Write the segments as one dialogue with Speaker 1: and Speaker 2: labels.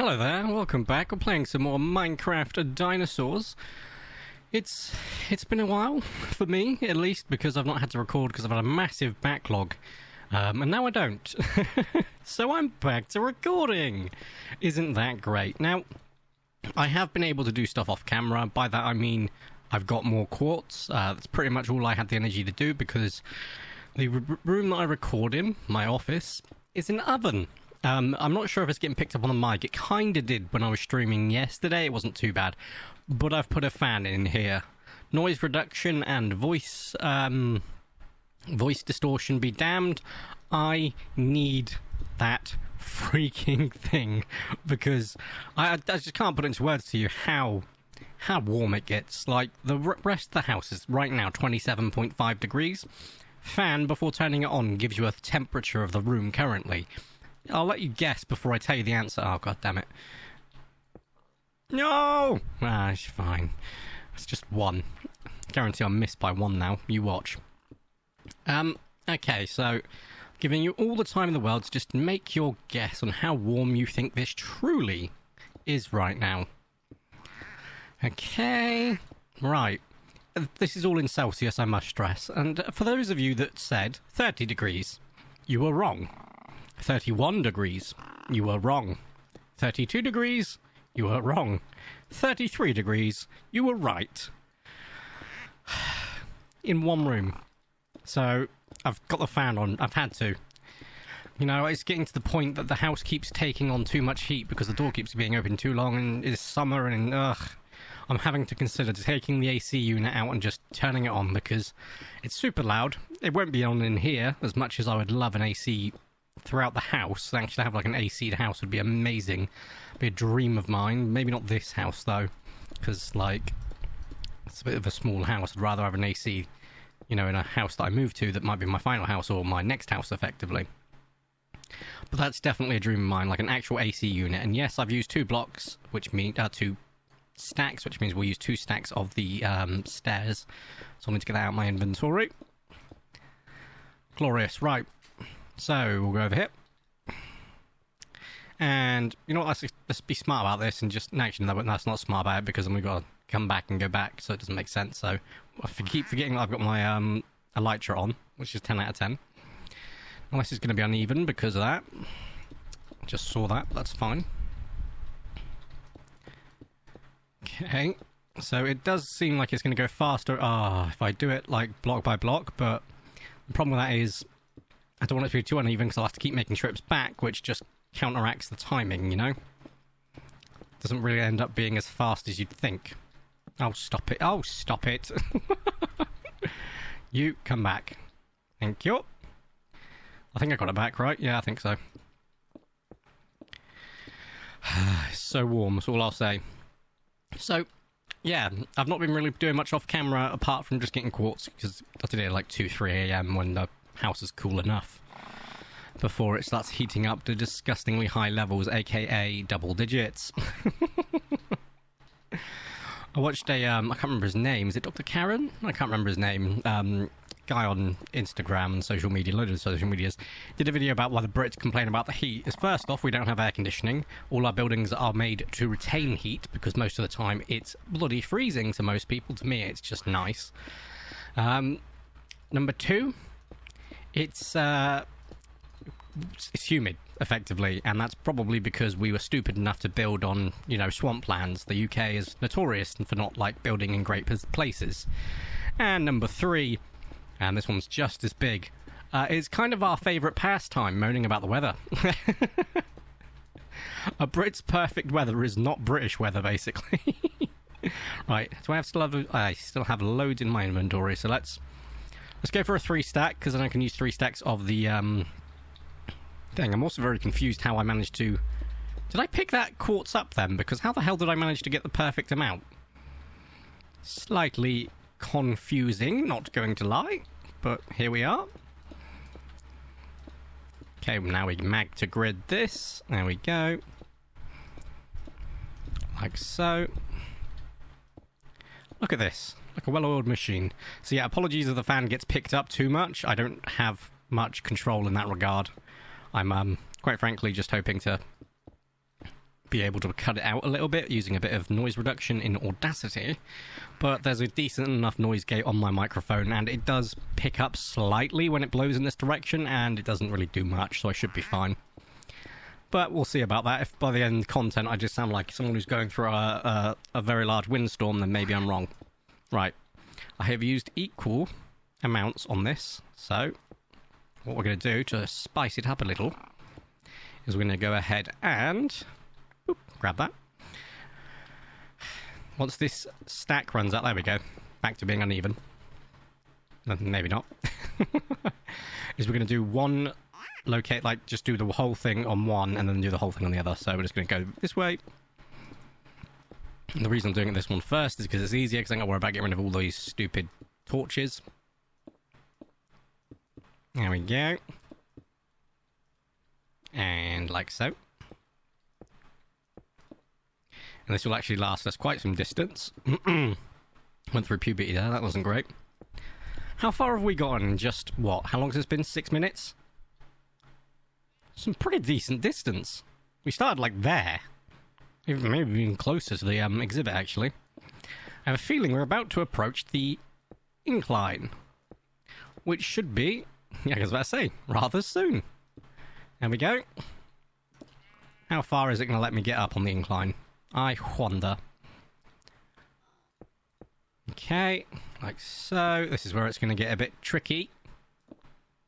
Speaker 1: Hello there, welcome back. We're playing some more Minecraft Dinosaurs. It's been a while, for me at least, because I've not had to record because I've had a massive backlog. And now I don't. So I'm back to recording. Isn't that great? Now, I have been able to do stuff off camera. By that I mean I've got more quartz. That's pretty much all I had the energy to do because the room that I record in, my office, is an oven. I'm not sure if it's getting picked up on the mic. It kind of did when I was streaming yesterday. It wasn't too bad. But I've put a fan in here. Noise reduction and voice distortion be damned. I need that freaking thing because I just can't put it into words to you how warm it gets. Like, the rest of the house is right now 27.5 degrees. Fan, before turning it on, gives you a temperature of the room currently. I'll let you guess before I tell you the answer. Oh, god damn it. No! Ah, it's fine. It's just one. Guarantee I'll miss by one now. You watch. Okay, so giving you all the time in the world to just make your guess on how warm you think this truly is right now. Okay. Right. This is all in Celsius, I must stress. And for those of you that said 30 degrees, you were wrong. 31 degrees, you were wrong. 32 degrees, you were wrong. 33 degrees, you were right. In one room. So, I've got the fan on. I've had to. You know, it's getting to the point that the house keeps taking on too much heat because the door keeps being open too long and it's summer and I'm having to consider taking the AC unit out and just turning it on because it's super loud. It won't be on in here as much as I would love an AC throughout the house. Actually have like an AC'd house would be amazing. Be a dream of mine. Maybe not this house though, because like it's a bit of a small house. I'd rather have an AC, you know, in a house that I move to that might be my final house or my next house effectively. But that's definitely a dream of mine, like an actual AC unit. And yes, I've used two blocks, which mean two stacks, which means we'll use 2 stacks of the stairs. So I need to get that out of my inventory. Glorious, right. So, we'll go over here. And, you know what, let's be smart about this and just... No, actually, no, that's not smart about it because then we've got to come back and go back, so it doesn't make sense. So, I keep forgetting that I've got my elytra on, which is 10 out of 10. Unless it's going to be uneven because of that. Just saw that, that's fine. Okay, so it does seem like it's going to go faster if I do it, like, block by block, but the problem with that is... I don't want it to be too uneven because I'll have to keep making trips back, which just counteracts the timing, you know? Doesn't really end up being as fast as you'd think. Oh, stop it. Oh, stop it. You, come back. Thank you. I think I got it back, right? Yeah, I think so. It's so warm, that's all I'll say. So, yeah, I've not been really doing much off camera apart from just getting quartz, because I did it at like 2, 3 a.m. when the house is cool enough before it starts heating up to disgustingly high levels, aka double digits. I watched a I can't remember his name, is it Dr. Karen? I can't remember his name. Guy on Instagram and social media, loads of social medias, did a video about why the Brits complain about the heat. Is first off, we don't have air conditioning. All our buildings are made to retain heat because most of the time it's bloody freezing to most people. To me, it's just nice. Number 2, it's humid, effectively, and that's probably because we were stupid enough to build on, you know, swamplands. The UK is notorious for not, like, building in great places. And number 3, and this one's just as big, is kind of our favourite pastime, moaning about the weather. A Brit's perfect weather is not British weather, basically. Right, so I still have loads in my inventory, so let's go for a 3 stack, because then I can use 3 stacks of the thing. I'm also very confused how I managed to... Did I pick that quartz up then? Because how the hell did I manage to get the perfect amount? Slightly confusing, not going to lie, but here we are. Okay, now we mag to grid this. There we go. Like so. Look at this. Like a well-oiled machine. So yeah, apologies if the fan gets picked up too much. I don't have much control in that regard. I'm, quite frankly, just hoping to be able to cut it out a little bit using a bit of noise reduction in Audacity, but there's a decent enough noise gate on my microphone, and it does pick up slightly when it blows in this direction, and it doesn't really do much, so I should be fine. But we'll see about that. If by the end content I just sound like someone who's going through a very large windstorm, then maybe I'm wrong. Right, I have used equal amounts on this, so what we're going to do to spice it up a little is we're going to go ahead and grab that. Once this stack runs out, there we go, back to being uneven. Maybe not. Is we're going to do one locate, like just do the whole thing on one and then do the whole thing on the other. So we're just going to go this way. And the reason I'm doing this one first is because it's easier, because I don't got to worry about getting rid of all these stupid torches. There we go. And like so. And this will actually last us quite some distance. Went through puberty there, that wasn't great. How far have we gone in just, what, how long has this been? 6 minutes? Some pretty decent distance. We started like there. Maybe even closer to the exhibit, actually. I have a feeling we're about to approach the incline. Which should be, yeah, I was about to say, rather soon. There we go. How far is it going to let me get up on the incline? I wonder. Okay, like so. This is where it's going to get a bit tricky.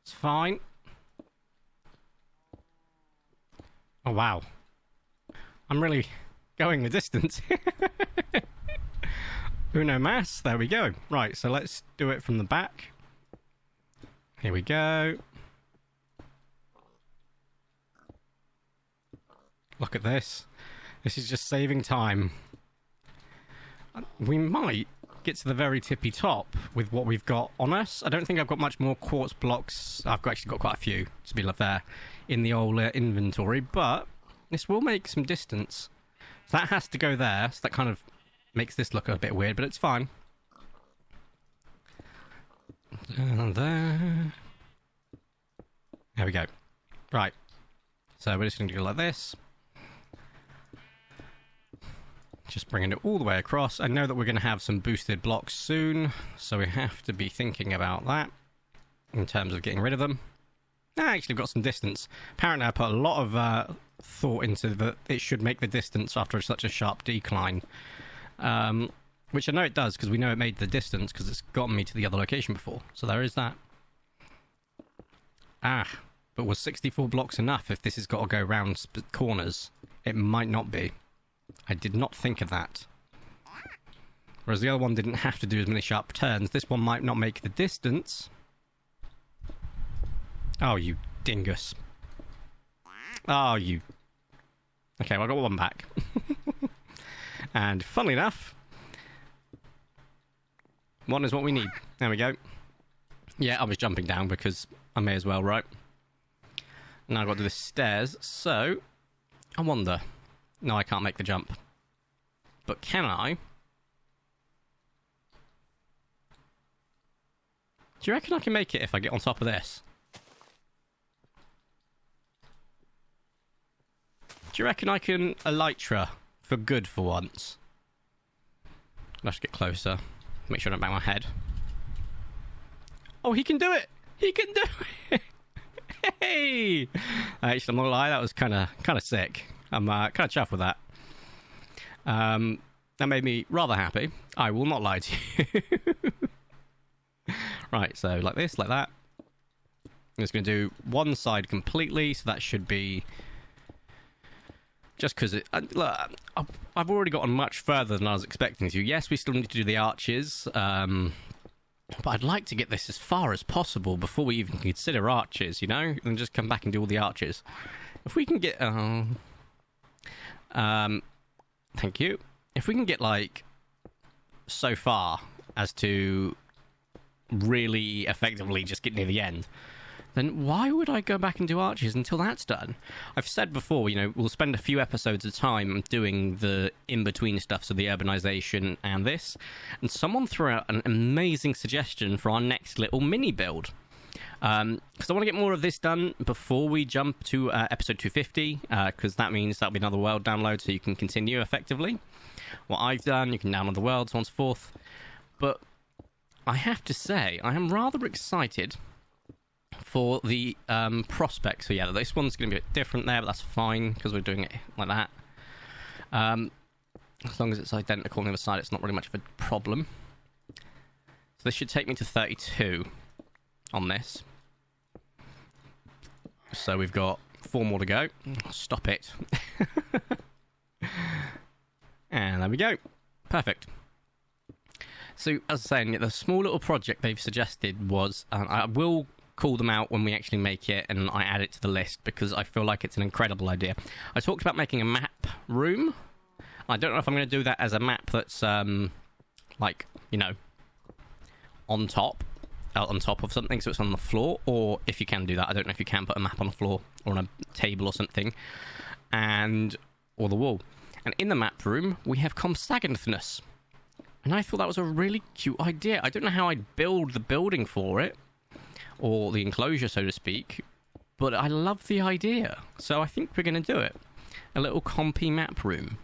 Speaker 1: It's fine. Oh, wow. I'm really going the distance. Uno mas. There we go. Right, so let's do it from the back. Here we go. Look at this. This is just saving time. We might get to the very tippy top with what we've got on us. I don't think I've got much more quartz blocks. I've actually got quite a few to be left there in the old inventory, but this will make some distance. So that has to go there, so that kind of makes this look a bit weird, but it's fine. There we go. Right. So we're just going to go like this. Just bringing it all the way across. I know that we're going to have some boosted blocks soon, so we have to be thinking about that in terms of getting rid of them. I actually got some distance. Apparently I put a lot of thought into that it should make the distance after such a sharp decline. Which I know it does, because we know it made the distance, because it's gotten me to the other location before. So there is that. But was 64 blocks enough if this has got to go round corners? It might not be. I did not think of that. Whereas the other one didn't have to do as many sharp turns. This one might not make the distance. Oh, you dingus. Oh, you... Okay, well, I got one back. And funnily enough, one is what we need. There we go. Yeah, I was jumping down because I may as well, right? Now I've got to do the stairs, so I wonder... No, I can't make the jump. But can I? Do you reckon I can make it if I get on top of this? Do you reckon I can elytra for good for once? Let's get closer. Make sure I don't bang my head. Oh, he can do it! He can do it! Hey! Actually, I'm not gonna lie, that was kind of sick. I'm kind of chuffed with that. That made me rather happy. I will not lie to you. Right, so like this, like that. I'm just going to do one side completely, so that should be... Just because I've already gotten much further than I was expecting to. Yes, we still need to do the arches, but I'd like to get this as far as possible before we even consider arches, you know? And just come back and do all the arches. If we can get... thank you. If we can get, like, so far as to really effectively just get near the end, then why would I go back and do arches until that's done? I've said before, you know, we'll spend a few episodes of time doing the in-between stuff, so the urbanization and this, and someone threw out an amazing suggestion for our next little mini build. Because I want to get more of this done before we jump to episode 250, because that means that'll be another world download, so you can continue effectively what I've done. You can download the world, so on and so forth. But I have to say, I am rather excited for the prospect. So yeah, this one's going to be a bit different there, but that's fine, because we're doing it like that. As long as it's identical on the other side, it's not really much of a problem. So this should take me to 32 on this. So we've got 4 more to go. Stop it. And there we go. Perfect. So, as I was saying, the small little project they've suggested was... I will call them out when we actually make it, and I add it to the list, because I feel like it's an incredible idea. I talked about making a map room. I don't know if I'm going to do that as a map that's, like, you know, on top of something, so it's on the floor, or if you can do that, I don't know if you can put a map on the floor or on a table or something, or the wall. And in the map room, we have compsognathus. And I thought that was a really cute idea. I don't know how I'd build the building for it, or the enclosure, so to speak, but I love the idea. So I think we're going to do it. A little compy map room.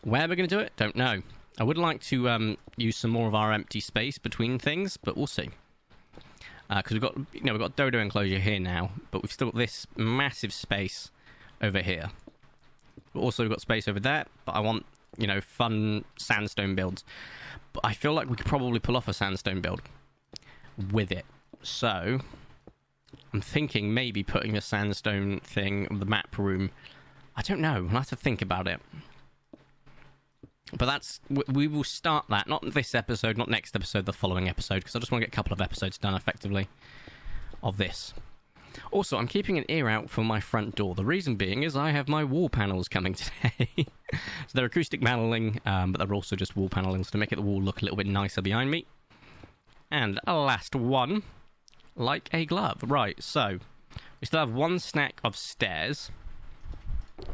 Speaker 1: Where we're going to do it, don't know. I would like to use some more of our empty space between things, but we'll see. Because we've got dodo enclosure here now, but we've still got this massive space over here. But also we've got space over there, but I want, fun sandstone builds. But I feel like we could probably pull off a sandstone build with it. So I'm thinking maybe putting a sandstone thing on the map room. I don't know. I'll have to think about it. But we will start that, not this episode, not next episode, the following episode, because I just want to get a couple of episodes done effectively of this. Also, I'm keeping an ear out for my front door. The reason being is I have my wall panels coming today. So they're acoustic paneling, but they're also just wall paneling, so to make it the wall look a little bit nicer behind me. And a last one, like a glove. Right, so we still have 1 stack of stairs.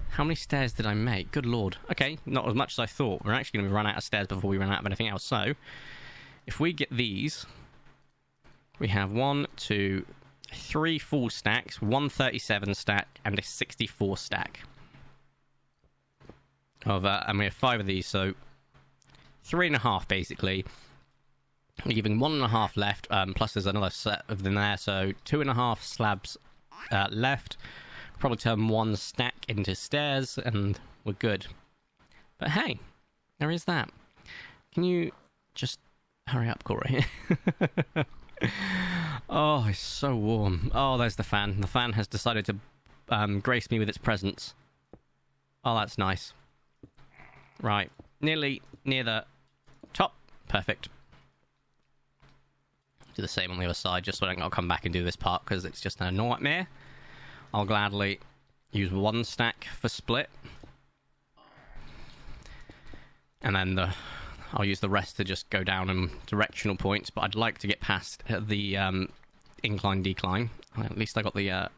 Speaker 1: How many stairs did I make? Good lord. Okay, not as much as I thought. We're actually going to run out of stairs before we run out of anything else. So, if we get these, we have 1, 2, 3 full stacks, 137 stack, and a 64 stack. And we have 5 of these, so 3.5 basically. We're giving 1.5 left, plus there's another set of them there, so 2.5 slabs left. Probably turn 1 stack into stairs, and we're good. But hey, there is that. Can you just hurry up, Corey? Oh, it's so warm. Oh, there's the fan. The fan has decided to grace me with its presence. Oh, that's nice. Right, nearly near the top. Perfect. Do the same on the other side, just so I don't got to come back and do this part, because it's just a nightmare. I'll gladly use 1 stack for split. And then I'll use the rest to just go down in directional points. But I'd like to get past the incline-decline. At least I got the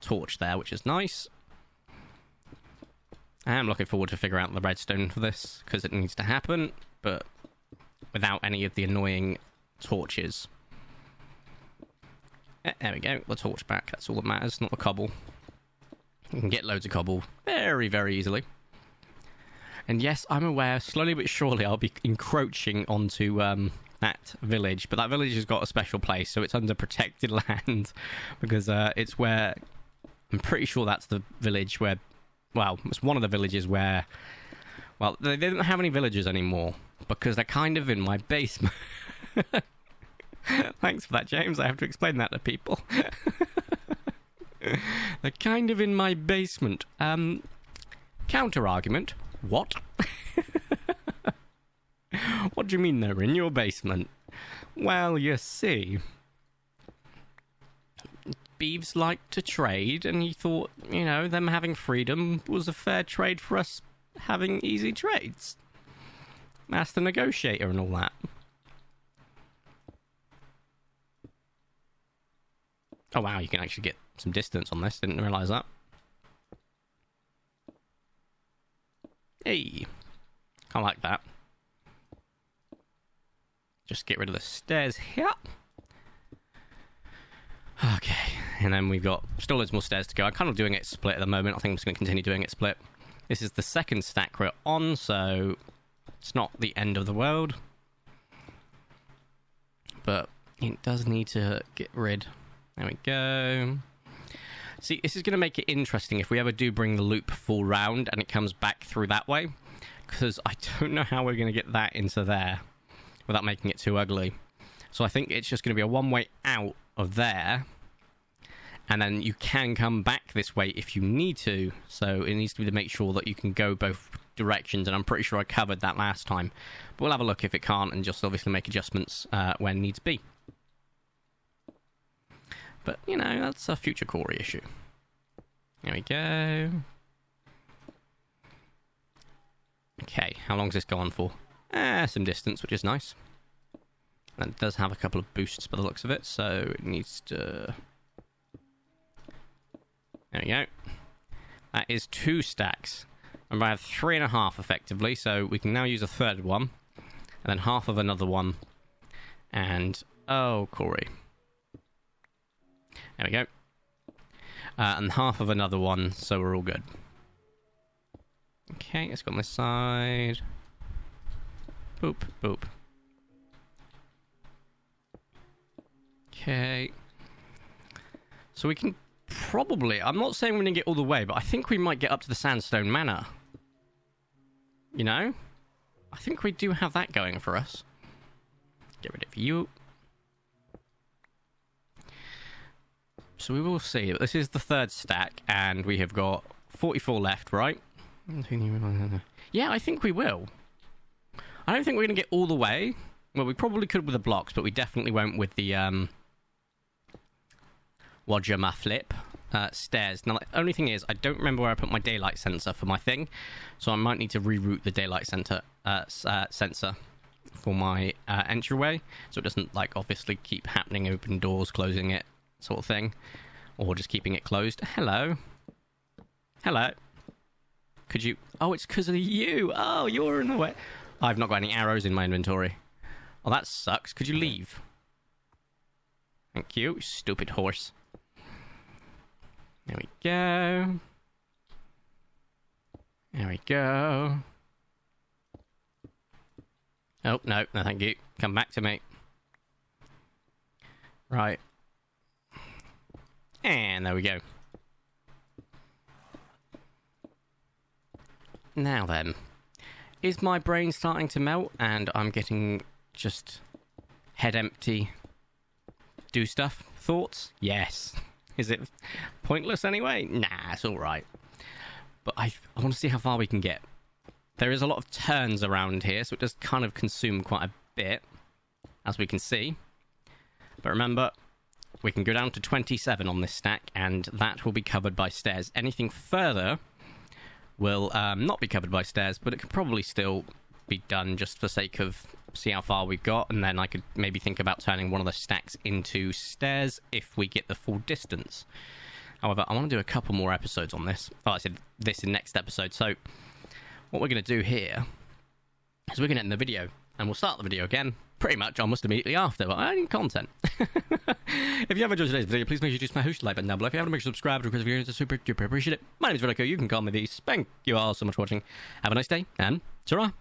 Speaker 1: torch there, which is nice. I am looking forward to figure out the redstone for this, because it needs to happen, but without any of the annoying torches. There we go, the torch back, that's all that matters, not the cobble. You can get loads of cobble very, very easily. And yes, I'm aware, slowly but surely I'll be encroaching onto that village, but that village has got a special place, so it's under protected land, because it's where, I'm pretty sure that's the village where, well, it's one of the villages where, well, they don't have any villagers anymore, because they're kind of in my basement. Thanks for that, James. I have to explain that to people. They're kind of in my basement. Counter-argument. What? What do you mean they're in your basement? Well, you see, Beeves like to trade, and he thought, them having freedom was a fair trade for us having easy trades. Master negotiator and all that. Oh wow, you can actually get some distance on this. Didn't realise that. Hey. I like that. Just get rid of the stairs here. And then we've got still loads more stairs to go. I'm kind of doing it split at the moment. I think I'm just going to continue doing it split. This is the second stack we're on, so it's not the end of the world. But it does need to get rid. There we go. See, this is going to make it interesting if we ever do bring the loop full round and it comes back through that way. Because I don't know how we're going to get that into there without making it too ugly. So I think it's just going to be a one-way out of there. And then you can come back this way if you need to. So it needs to be to make sure that you can go both directions. And I'm pretty sure I covered that last time. But we'll have a look if it can't and just obviously make adjustments when needs be. But, you know, that's a future Corey issue. There we go. Okay, how long's this go on for? Some distance, which is nice. And it does have a couple of boosts by the looks of it, so it needs to... There we go. That is 2 stacks. And I have 3.5 effectively, so we can now use a third one. And then half of another one. And, oh, Corey. There we go. And half of another one, so we're all good. Okay, let's go on this side. Boop, boop. Okay. So we can probably... I'm not saying we're going to get all the way, but I think we might get up to the Sandstone Manor. You know? I think we do have that going for us. Get rid of you. So we will see. This is the third stack, and we have got 44 left, right? Yeah, I think we will. I don't think we're going to get all the way. Well, we probably could with the blocks, but we definitely won't with the Wajama flip stairs. Now, the only thing is, I don't remember where I put my daylight sensor for my thing, so I might need to reroute the daylight sensor for my entryway, so it doesn't, like, obviously keep happening, open doors, closing it, sort of thing, or just keeping it closed. Hello. Hello. Could you... Oh, it's because of you. Oh, you're in the way. I've not got any arrows in my inventory. Oh, that sucks. Could you leave? Thank you, stupid horse. There we go. There we go. Oh, no, no thank you. Come back to me. Right. And there we go. Now then. Is my brain starting to melt and I'm getting just head empty? Do stuff? Thoughts? Yes. Is it pointless anyway? Nah, it's alright. But I want to see how far we can get. There is a lot of turns around here, so it does kind of consume quite a bit, as we can see. But remember, we can go down to 27 on this stack, and that will be covered by stairs. Anything further will not be covered by stairs, but it could probably still be done just for sake of see how far we've got, and then I could maybe think about turning one of the stacks into stairs if we get the full distance. However, I want to do a couple more episodes on this. Oh, I said this in next episode. So what we're going to do here is we're going to end the video, and we'll start the video again pretty much almost immediately after, but I need content. If you have enjoyed today's video, please make sure you smash the like button down below. If you haven't, make sure to subscribe to because it's super duper appreciate it. My name is Vertico. You can call me these. Thank you all so much for watching. Have a nice day, and ta-ra!